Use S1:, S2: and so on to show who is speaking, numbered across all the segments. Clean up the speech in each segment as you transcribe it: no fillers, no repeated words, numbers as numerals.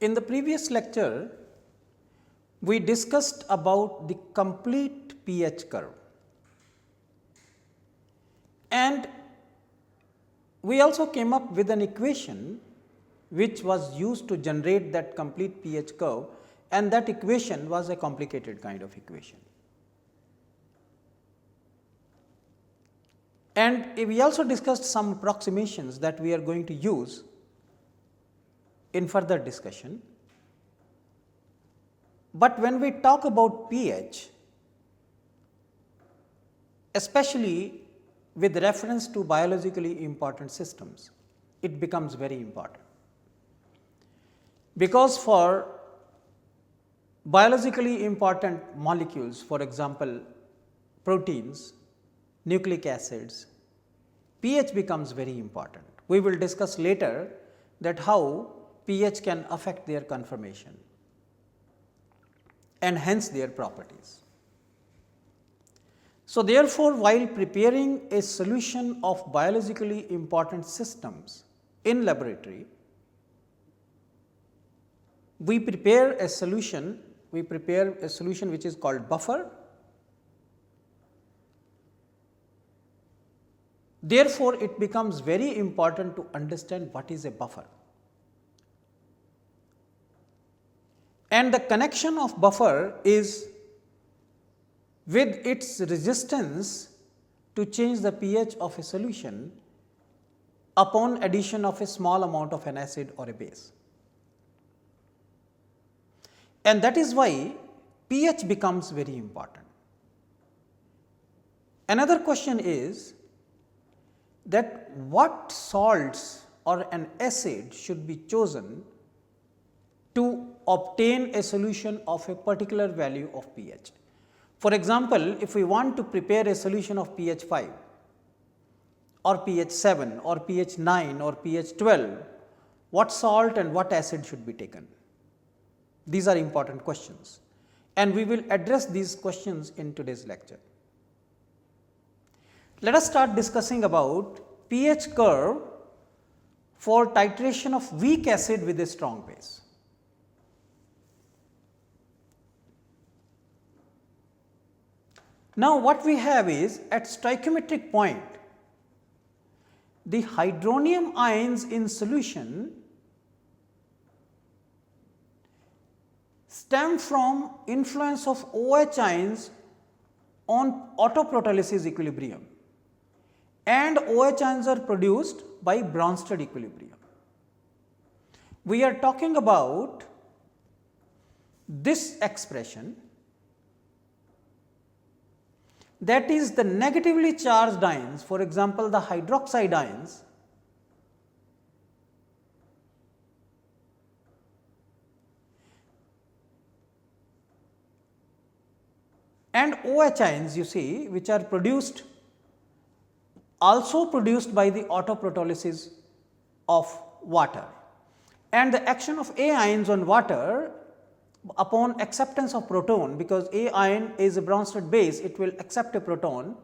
S1: In the previous lecture, we discussed about the complete pH curve, and we also came up with an equation which was used to generate that complete pH curve, and that equation was a complicated kind of equation. And we also discussed some approximations that we are going to use in further discussion. But when we talk about pH, especially with reference to biologically important systems, it becomes very important. Because for biologically important molecules, for example, proteins, nucleic acids, pH becomes very important. We will discuss later that how pH can affect their conformation and hence their properties. So, therefore, while preparing a solution of biologically important systems in laboratory, we prepare a solution which is called buffer. Therefore, it becomes very important to understand what is a buffer. And the connection of buffer is with its resistance to change the pH of a solution upon addition of a small amount of an acid or a base. And that is why pH becomes very important. Another question is that what salts or an acid should be chosen to obtain a solution of a particular value of pH. For example, if we want to prepare a solution of pH 5 or pH 7 or pH 9 or pH 12, what salt and what acid should be taken? These are important questions, and we will address these questions in today's lecture. Let us start discussing about pH curve for titration of weak acid with a strong base. Now, what we have is at stoichiometric point, the hydronium ions in solution stem from influence of OH ions on autoprotolysis equilibrium, and OH ions are produced by Bronsted equilibrium. We are talking about this expression, that is the negatively charged ions, for example, the hydroxide ions and OH ions, you see, which are also produced by the autoprotolysis of water, and the action of A ions on water upon acceptance of proton, because A ion is a Bronsted base, it will accept a proton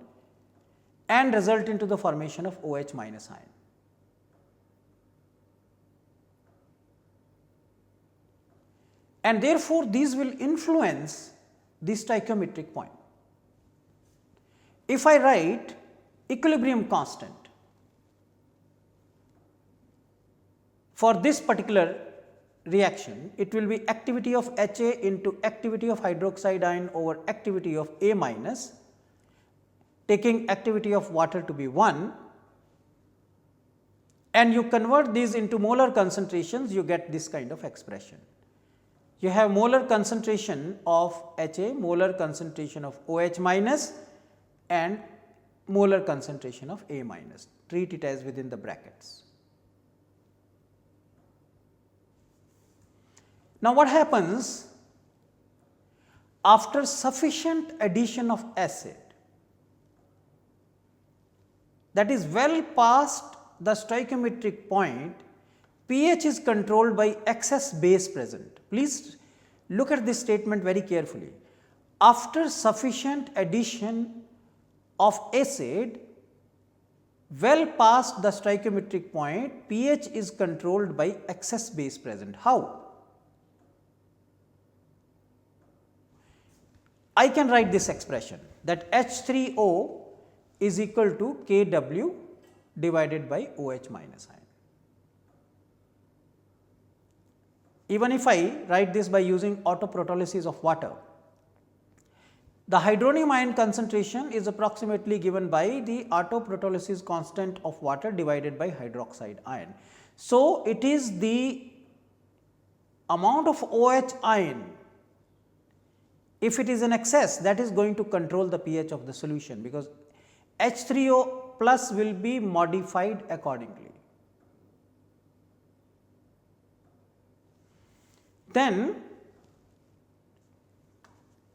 S1: and result into the formation of OH minus ion. And therefore, these will influence the stoichiometric point. If I write equilibrium constant for this particular reaction, it will be activity of Ha into activity of hydroxide ion over activity of A minus, taking activity of water to be 1, and you convert these into molar concentrations, you get this kind of expression. You have molar concentration of Ha, molar concentration of OH minus, and molar concentration of A minus. Treat it as within the brackets. Now, what happens after sufficient addition of acid, that is well past the stoichiometric point, pH is controlled by excess base present. Please look at this statement very carefully. After sufficient addition of acid, well past the stoichiometric point, pH is controlled by excess base present. How? I can write this expression that H3O is equal to Kw divided by OH minus ion. Even if I write this by using autoprotolysis of water, the hydronium ion concentration is approximately given by the autoprotolysis constant of water divided by hydroxide ion. So, it is the amount of OH ion, if it is in excess, that is going to control the pH of the solution, because H3O plus will be modified accordingly. Then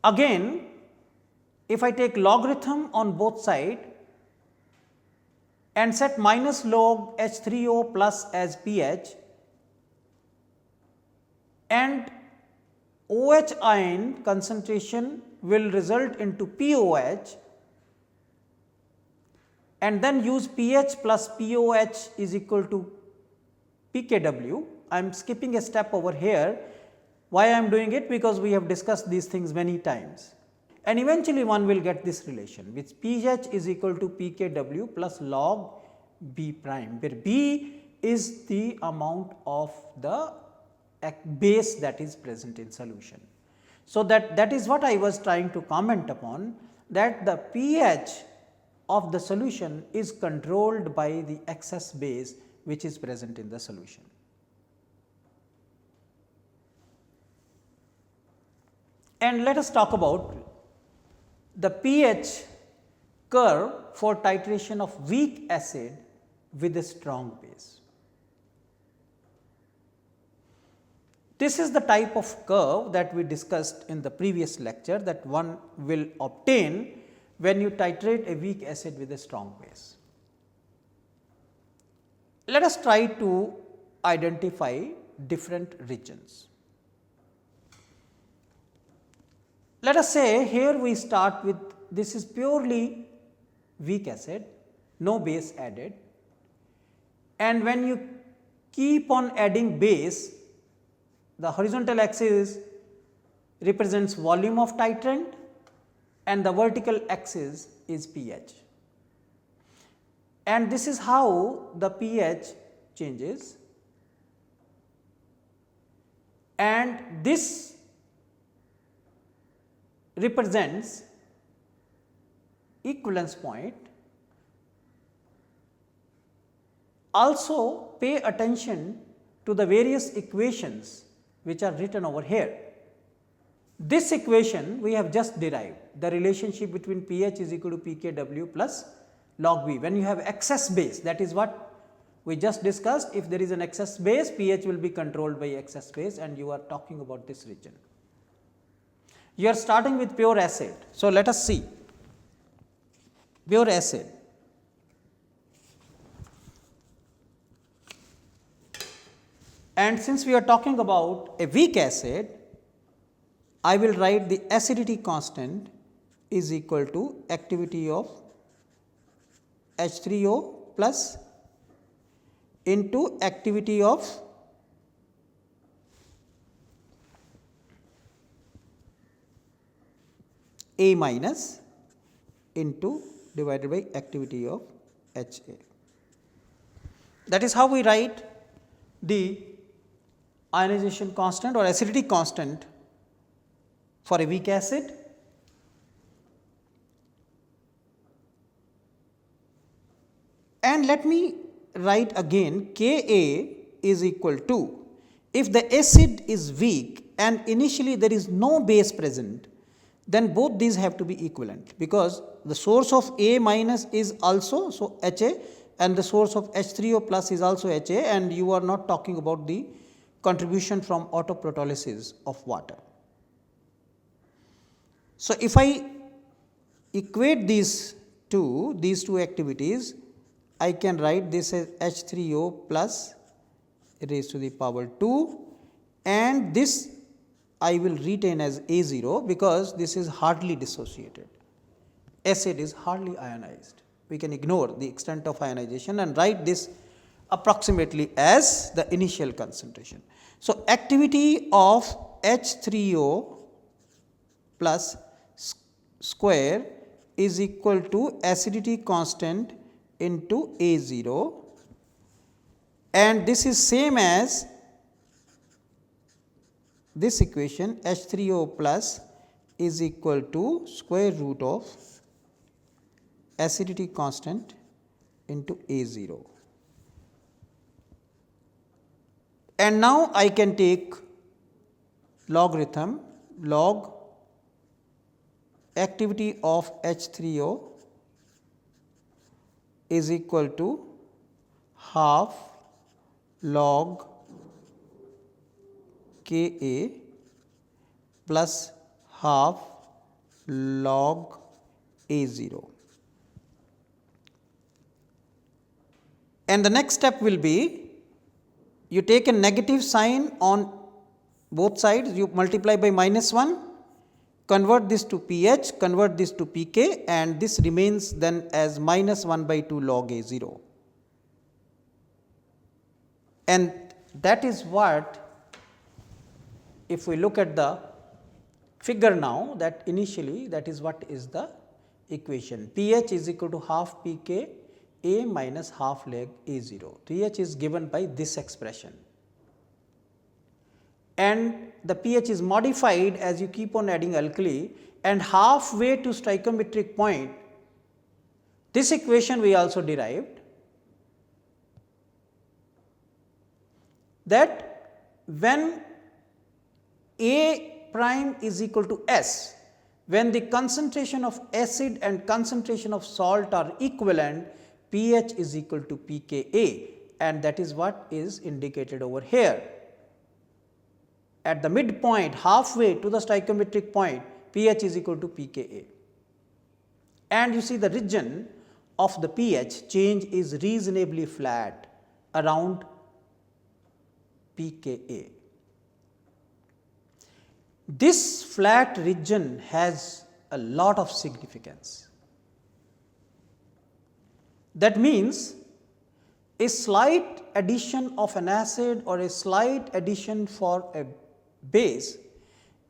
S1: again, if I take logarithm on both sides and set minus log H3O plus as pH, and OH ion concentration will result into POH, and then use pH plus POH is equal to pKw. I am skipping a step over here. Why I am doing it? Because we have discussed these things many times, and eventually one will get this relation, which pH is equal to pKw plus log B prime, where B is the amount of the base that is present in solution. So, that is what I was trying to comment upon, that the pH of the solution is controlled by the excess base which is present in the solution. And let us talk about the pH curve for titration of weak acid with a strong base. This is the type of curve that we discussed in the previous lecture, that one will obtain when you titrate a weak acid with a strong base. Let us try to identify different regions. Let us say here we start with, this is purely weak acid, no base added, and when you keep on adding base, the horizontal axis represents volume of titrant and the vertical axis is pH, and this is how the pH changes, and this represents equivalence point. Also pay attention to the various equations which are written over here. This equation we have just derived, the relationship between pH is equal to pKw plus log B. When you have excess base, that is what we just discussed, if there is an excess base, pH will be controlled by excess base, and you are talking about this region. You are starting with pure acid. So, let us see pure acid. And since we are talking about a weak acid, I will write the acidity constant is equal to activity of H3O plus into activity of A minus into divided by activity of HA. That is how we write the ionization constant or acidity constant for a weak acid. And let me write again, Ka is equal to, if the acid is weak and initially there is no base present, then both these have to be equivalent, because the source of A minus is also so HA and the source of H3O plus is also HA, and you are not talking about the contribution from autoprotolysis of water. So, if I equate these two activities, I can write this as H3O plus raised to the power 2, and this I will retain as A0 because this is hardly dissociated. Acid is hardly ionized. We can ignore the extent of ionization and write this approximately as the initial concentration. So, activity of H3O plus square is equal to acidity constant into A0, and this is same as this equation H3O plus is equal to square root of acidity constant into A0. And now I can take logarithm log activity of H3O is equal to half log Ka plus half log A0. And the next step will be, you take a negative sign on both sides, you multiply by -1, convert this to pH, convert this to pK, and this remains then as -1/2 log A0. And that is what, if we look at the figure now, that initially that is what is the equation. pH is equal to half pK A minus half log A0. pH is given by this expression, and the pH is modified as you keep on adding alkali, and halfway to stoichiometric point, this equation we also derived, that when A prime is equal to S, when the concentration of acid and concentration of salt are equivalent, pH is equal to pKa, and that is what is indicated over here. At the midpoint, halfway to the stoichiometric point, pH is equal to pKa. And you see the region of the pH change is reasonably flat around pKa. This flat region has a lot of significance. That means a slight addition of an acid or a slight addition for a base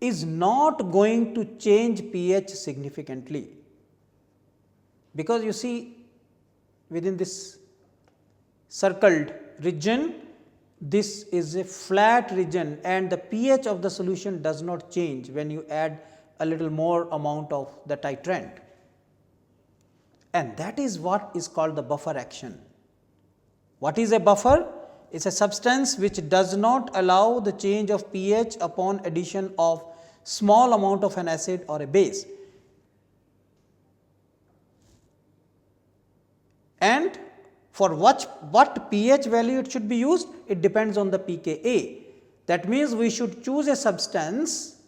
S1: is not going to change pH significantly, because you see within this circled region, this is a flat region, and the pH of the solution does not change when you add a little more amount of the titrant, and that is what is called the buffer action. What is a buffer? It is a substance which does not allow the change of pH upon addition of small amount of an acid or a base. And for what pH value it should be used? It depends on the pKa. That means we should choose a substance,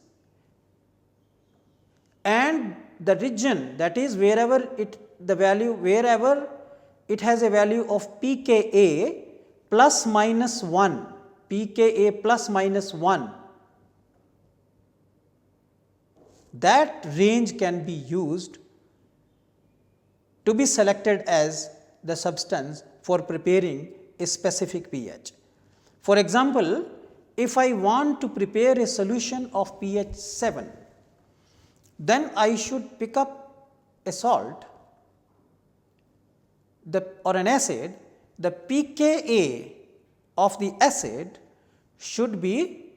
S1: and the region, that is wherever it has a value of pKa plus minus 1, pKa plus minus 1, that range can be used to be selected as the substance for preparing a specific pH. For example, if I want to prepare a solution of pH 7, then I should pick up a salt or an acid. The pKa of the acid should be,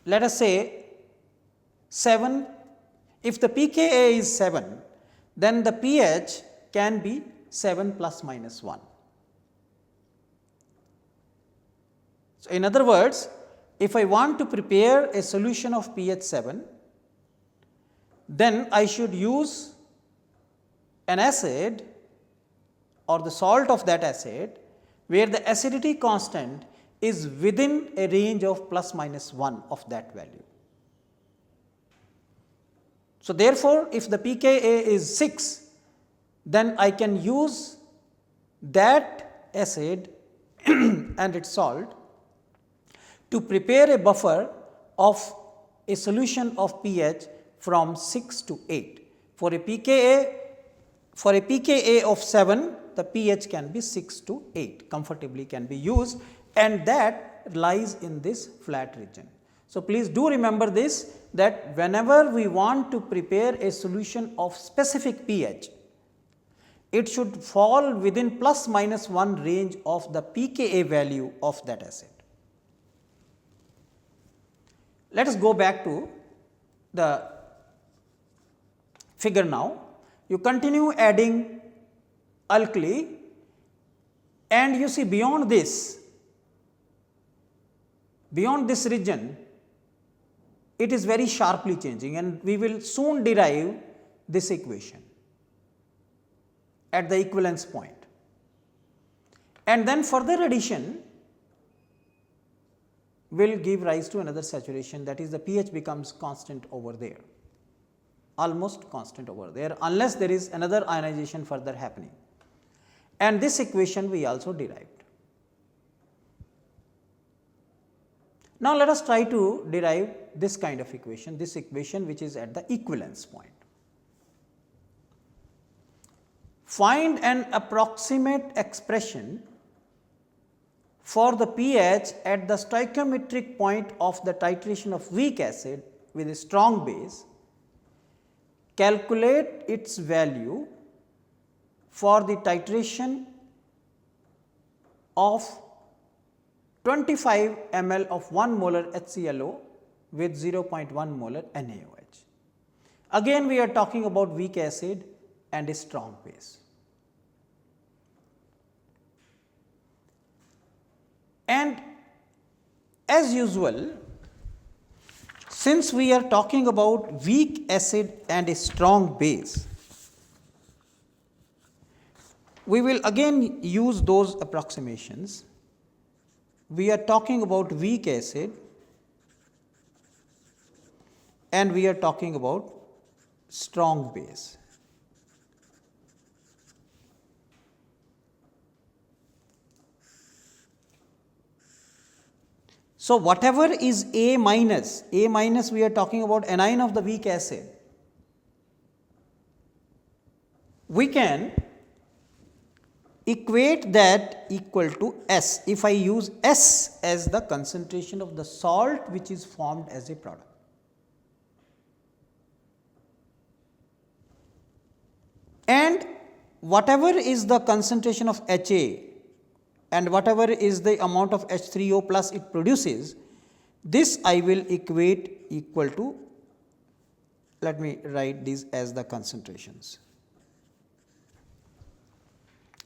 S1: let us say, 7. If the pKa is 7, then the pH can be 7 plus minus 1. So, in other words, if I want to prepare a solution of pH 7, then I should use an acid or the salt of that acid where the acidity constant is within a range of plus minus 1 of that value. So, therefore, if the pKa is 6, then I can use that acid and its salt to prepare a buffer of a solution of pH from 6 to 8. For a pKa of 7, the pH can be 6 to 8, comfortably can be used, and that lies in this flat region. So, please do remember this, that whenever we want to prepare a solution of specific pH, it should fall within plus minus 1 range of the pKa value of that acid. Let us go back to the figure now. You continue adding alkali, and you see beyond this region, it is very sharply changing, and we will soon derive this equation at the equivalence point. And then further addition will give rise to another saturation, that is the pH becomes constant over there, almost constant over there, unless there is another ionization further happening. And this equation we also derived. Now, let us try to derive this kind of equation, this equation which is at the equivalence point. Find an approximate expression for the pH at the stoichiometric point of the titration of weak acid with a strong base. Calculate its value for the titration of 25 ml of 1 molar HClO with 0.1 molar NaOH. Again we are talking about weak acid and a strong base. And as usual, since we are talking about weak acid and a strong base, we will again use those approximations. We are talking about weak acid and we are talking about strong base. So, whatever is A minus we are talking about anion of the weak acid, we can equate that equal to S if I use S as the concentration of the salt which is formed as a product. And whatever is the concentration of HA and whatever is the amount of H3O plus it produces, this I will equate equal to, let me write these as the concentrations,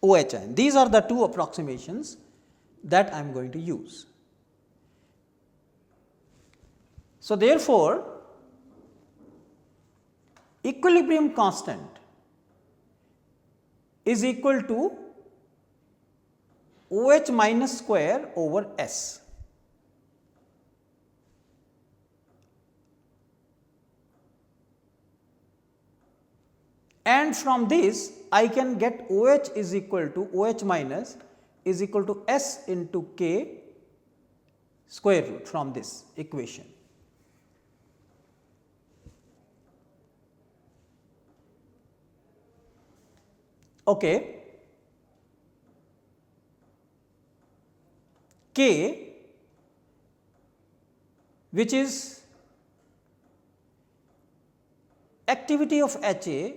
S1: OH. These are the two approximations that I am going to use. So, therefore, equilibrium constant is equal to OH minus square over S. And from this I can get OH is equal to OH minus is equal to S into K square root from this equation. Okay. K, which is activity of HA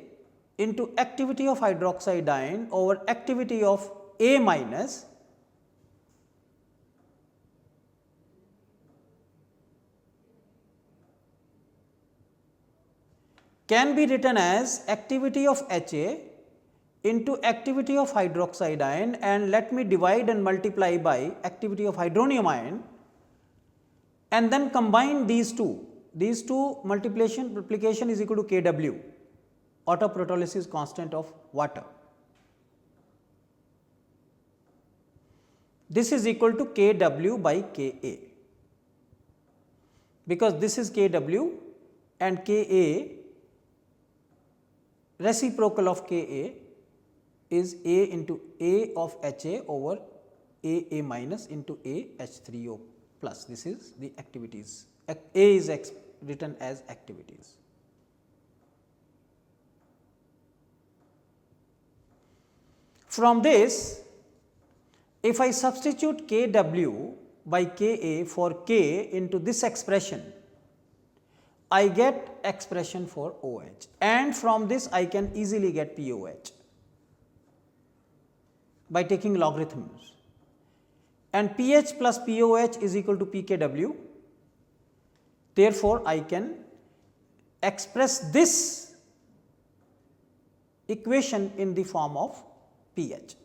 S1: into activity of hydroxide ion over activity of A minus, can be written as activity of HA into activity of hydroxide ion, and let me divide and multiply by activity of hydronium ion and then combine these two. These two multiplication is equal to Kw, autoprotolysis constant of water. This is equal to Kw by Ka, because this is Kw and Ka reciprocal of Ka is A into A of HA over A minus into A H3O plus. This is the activities. A is written as activities. From this, if I substitute Kw by Ka for K into this expression, I get expression for OH, and from this I can easily get POH by taking logarithms, and pH plus POH is equal to pKw. Therefore, I can express this equation in the form of pH,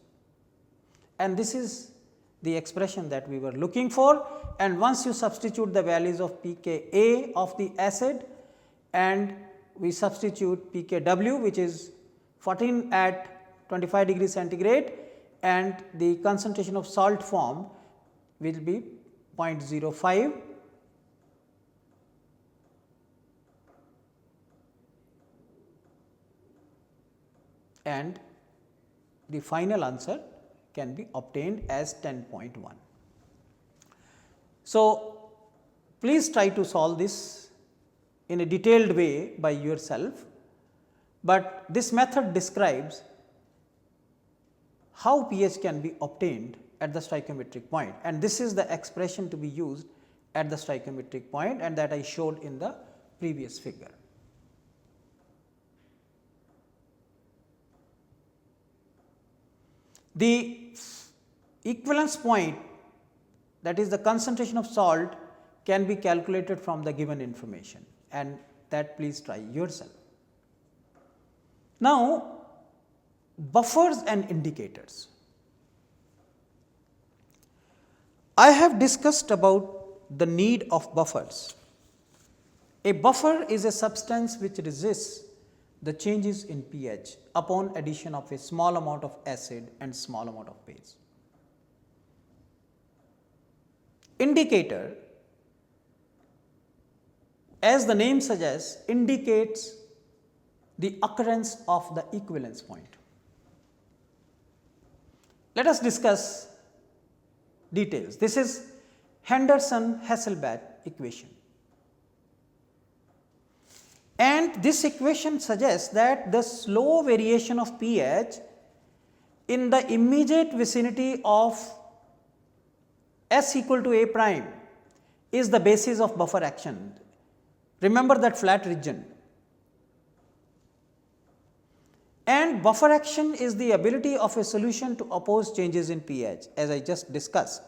S1: and this is the expression that we were looking for. And once you substitute the values of pKa of the acid and we substitute pKw, which is 14 at 25 degree centigrade, and the concentration of salt form will be 0.05, and the final answer can be obtained as 10.1. So, please try to solve this in a detailed way by yourself, but this method describes how pH can be obtained at the stoichiometric point, and this is the expression to be used at the stoichiometric point, and that I showed in the previous figure. The equivalence point, that is the concentration of salt, can be calculated from the given information, and that please try yourself. Now, buffers and indicators. I have discussed about the need of buffers. A buffer is a substance which resists the changes in pH upon addition of a small amount of acid and small amount of base. Indicator, as the name suggests, indicates the occurrence of the equivalence point. Let us discuss details. This is Henderson-Hasselbatch equation, and this equation suggests that the slow variation of pH in the immediate vicinity of S equal to A prime is the basis of buffer action. Remember that flat region. And buffer action is the ability of a solution to oppose changes in pH, as I just discussed.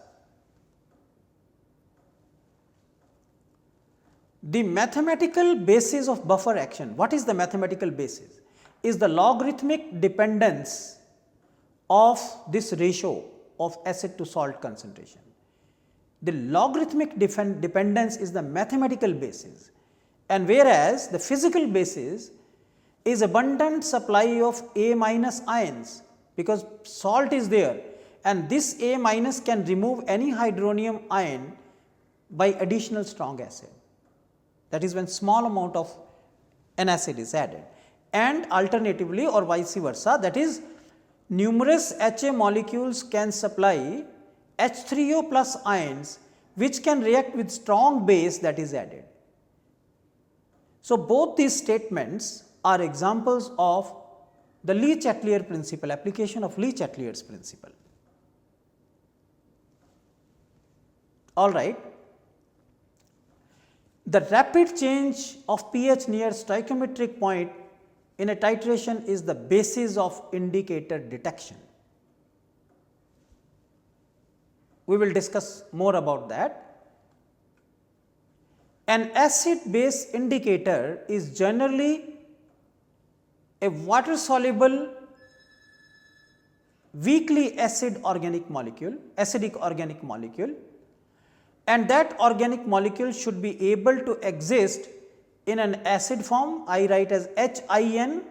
S1: The mathematical basis of buffer action, what is the mathematical basis? Is the logarithmic dependence of this ratio of acid to salt concentration. The logarithmic dependence is the mathematical basis, and whereas the physical basis is abundant supply of A minus ions, because salt is there and this A minus can remove any hydronium ion by additional strong acid. That is when small amount of an acid is added, and alternatively or vice versa, that is numerous HA molecules can supply H3O plus ions which can react with strong base that is added. So, both these statements are examples of the Le-Chatelier principle, application of Le-Chatelier's principle. All right. The rapid change of pH near stoichiometric point in a titration is the basis of indicator detection. We will discuss more about that. An acid base indicator is generally a water soluble weakly acidic organic molecule, and that organic molecule should be able to exist in an acid form. I write as HIN,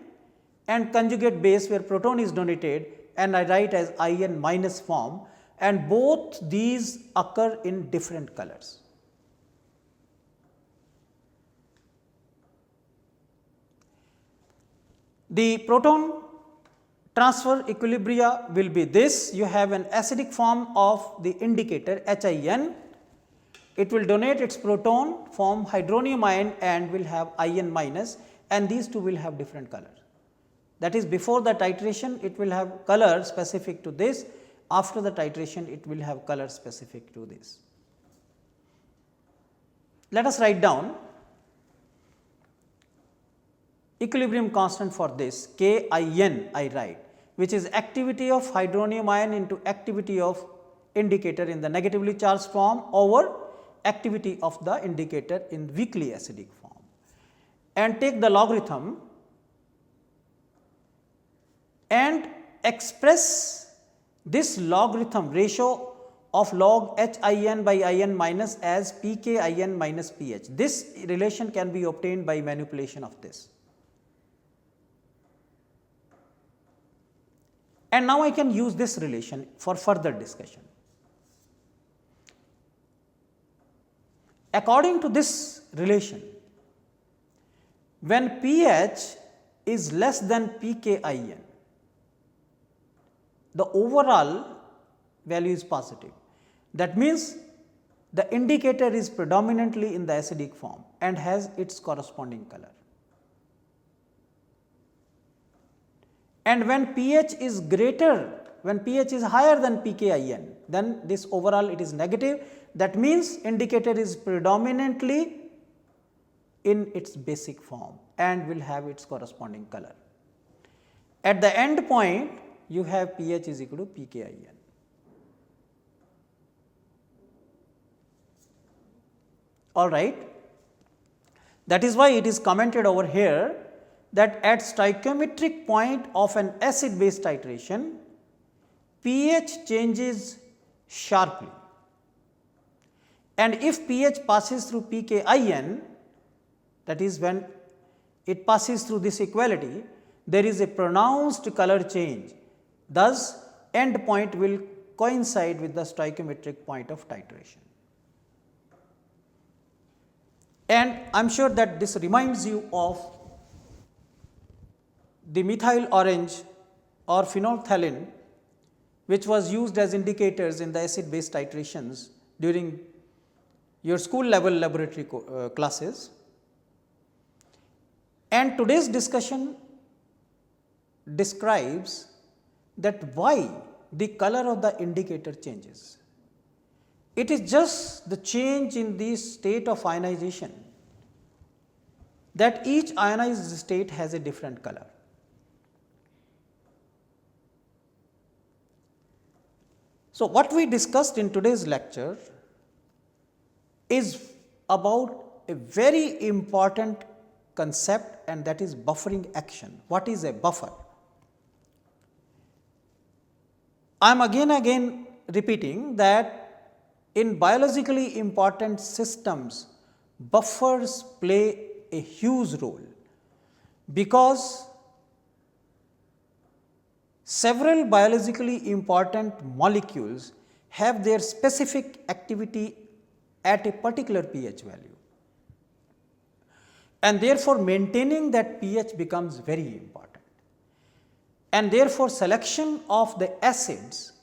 S1: and conjugate base where proton is donated, and I write as IN minus form, and both these occur in different colors. The proton transfer equilibria will be this: you have an acidic form of the indicator HIN, it will donate its proton, form hydronium ion and will have IN minus, and these two will have different colors. That is, before the titration it will have color specific to this, after the titration it will have color specific to this. Let us write down equilibrium constant for this K I N I write, which is activity of hydronium ion into activity of indicator in the negatively charged form over activity of the indicator in weakly acidic form, and take the logarithm and express this logarithm ratio of log H I n by I n minus as P k I n minus P h. This relation can be obtained by manipulation of this. And now I can use this relation for further discussion. According to this relation, when pH is less than pKin, the overall value is positive. That means the indicator is predominantly in the acidic form and has its corresponding color. And when pH is greater, when pH is higher than pKin, then this overall it is negative. That means indicator is predominantly in its basic form and will have its corresponding color. At the end point, you have pH is equal to pKin. All right. That is why it is commented over here that at stoichiometric point of an acid base titration, pH changes sharply, and if pH passes through pKin, that is when it passes through this equality, there is a pronounced color change. Thus, end point will coincide with the stoichiometric point of titration. And I am sure that this reminds you of the methyl orange or phenolphthalein, which was used as indicators in the acid base titrations during your school level laboratory classes. And today's discussion describes that why the color of the indicator changes. It is just the change in the state of ionization, that each ionized state has a different color. So, what we discussed in today's lecture is about a very important concept, and that is buffering action. What is a buffer? I am again repeating that in biologically important systems, buffers play a huge role, because several biologically important molecules have their specific activity at a particular pH value, and therefore maintaining that pH becomes very important, and therefore selection of the acids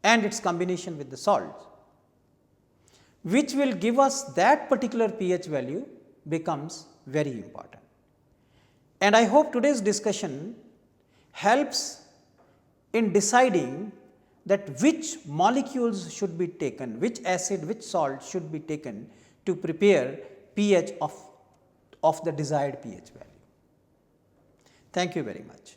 S1: and its combination with the salts, which will give us that particular pH value, becomes very important. And I hope today's discussion helps in deciding that which molecules should be taken, which acid, which salt should be taken to prepare pH of the desired pH value. Thank you very much.